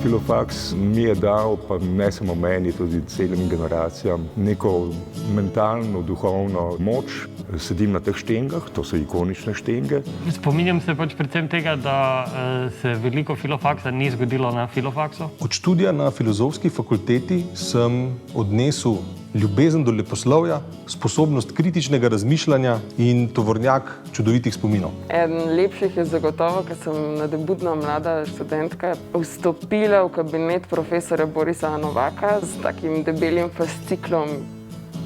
Filofaks mi je dal, pa ne samo meni, tudi celim generacijam, neko mentalno, duhovno moč. Sedim na teh štengah, to so ikonične štenge. Spominjam se predvsem tega, da se veliko filofaksa ni zgodilo na filofaksu. Od študija na Filozofski fakulteti sem odnesel ljubezen do leposlovja, sposobnost kritičnega razmišljanja in tovornjak čudovitih spominov. Eden lepših je zagotovo, ker sem nadebudna mlada študentka vstopila v kabinet profesorja Borisa Novaka s takim debelim fasciklom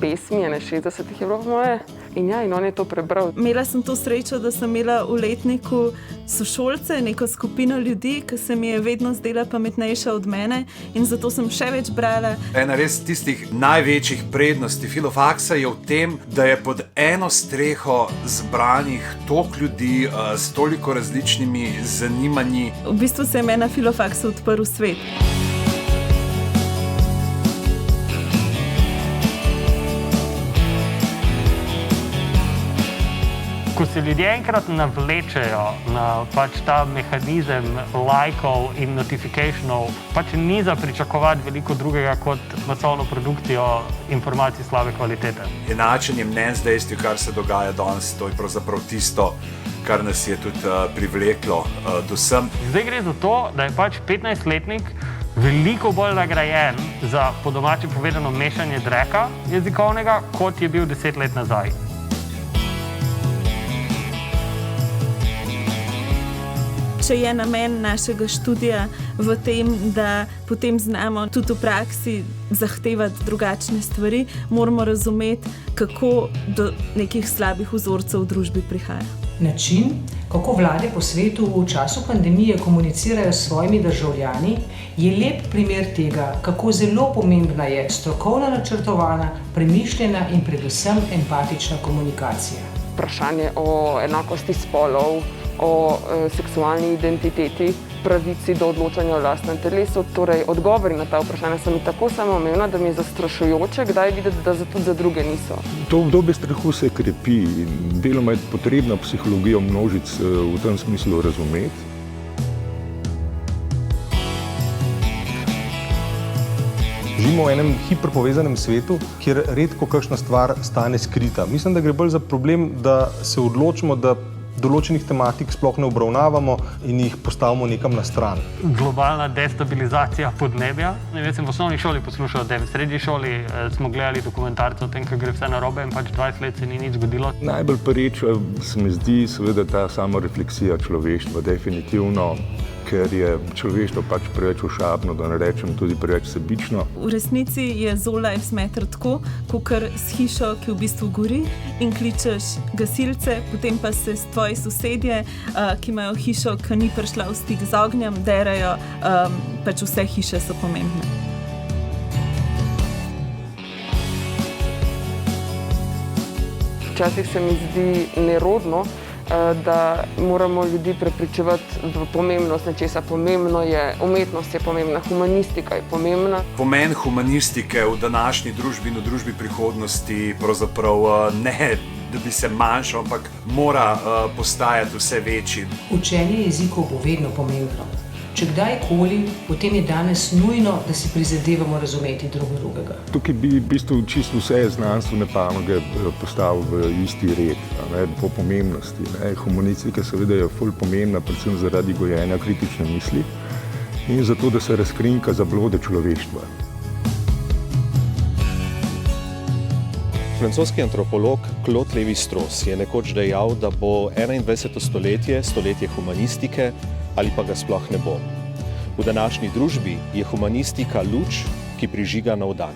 pesmi, 60 je bilo moje. In on je to prebral. Imela sem to srečo, da sem imela v letniku sošolce, neko skupino ljudi, ki se mi je vedno zdela pametnejša od mene in zato sem še več brala. Ena res tistih največjih prednosti filofaksa je v tem, da je pod eno streho zbranih toliko ljudi s toliko različnimi zanimanji. V bistvu se je meni na filofaksu odprl svet. Ko se ljudje enkrat navlečejo na ta mehanizem lajkov in notifikationov, ni za pričakovati veliko drugega kot masovno produkcijo informacij slabe kvalitete. Enačenje mnenj z dejstvi, kar se dogaja danes, to je pravzaprav tisto, kar nas je tudi privleklo do sem. Zdaj gre za to, da je 15-letnik veliko bolj nagrajen za, po domače povedano, mešanje dreka jezikovnega, kot je bil 10 let nazaj. Če je namen našega študija v tem, da potem znamo tudi v praksi zahtevati drugačne stvari, moramo razumeti, kako do nekih slabih vzorcev v družbi prihaja. Način, kako vlade po svetu v času pandemije komunicirajo s svojimi državljani, je lep primer tega, kako zelo pomembna je strokovno načrtovana, premišljena in predvsem empatična komunikacija. Vprašanje o enakosti spolov, o seksualni identiteti, pravici do odločanja o lastnem telesu. Torej, odgovori na ta vprašanja so mi tako samoumevna, da mi je zastrašujoče, kdaj videti, da tudi za druge niso. To obdobje strahu se krepi in deloma je potrebna psihologijo množic v tem smislu razumeti. Živimo v enem hiperpovezanem svetu, kjer redko kakšna stvar stane skrita. Mislim, da gre bolj za problem, da se odločimo, da določenih tematik sploh ne obravnavamo in jih postavimo nekam na stran. Globalna destabilizacija podnebja. Jaz sem v osnovni šoli poslušal, da v srednji šoli smo gledali dokumentarce o tem, kako gre vse narobe in 20 let se ni nič zgodilo. Najbolj pereča se mi zdi seveda ta samorefleksija človeštva, definitivno, ker je človeštvo preveč ošabno, da ne rečem tudi preveč sebično. V resnici je Zoo Lives Matter tako, kakor s hišo, ki v bistvu gori in kličeš gasilce, potem pa se tvoji sosedje, ki imajo hišo, ki ni prišla v stik z ognjem, derajo, vse hiše so pomembne. Včasih se mi zdi nerodno, da moramo ljudi prepričevati v pomembnost nečesa. Pomembno je, umetnost je pomembna, humanistika je pomembna. Pomen humanistike v današnji družbi in v družbi prihodnosti pravzaprav ne, da bi se manjšal, ampak mora postajati vse večji. Učenje jezikov bo vedno pomembno. Če kdajkoli, potem je danes nujno, da si prizadevamo razumeti drugega. Tukaj bi v bistvu čisto vse znanstvene panoge postavil v isti red, po pomembnosti. Humanistika seveda je ful pomembna, predvsem zaradi gojenja kritične misli in zato, da se razkrinka zablode človeštva. Francoski antropolog Claude Lévi-Strauss je nekoč dejal, da bo 21. stoletje stoletje humanistike ali pa ga sploh ne bo. V današnji družbi je humanistika luč, ki prižiga nov dan.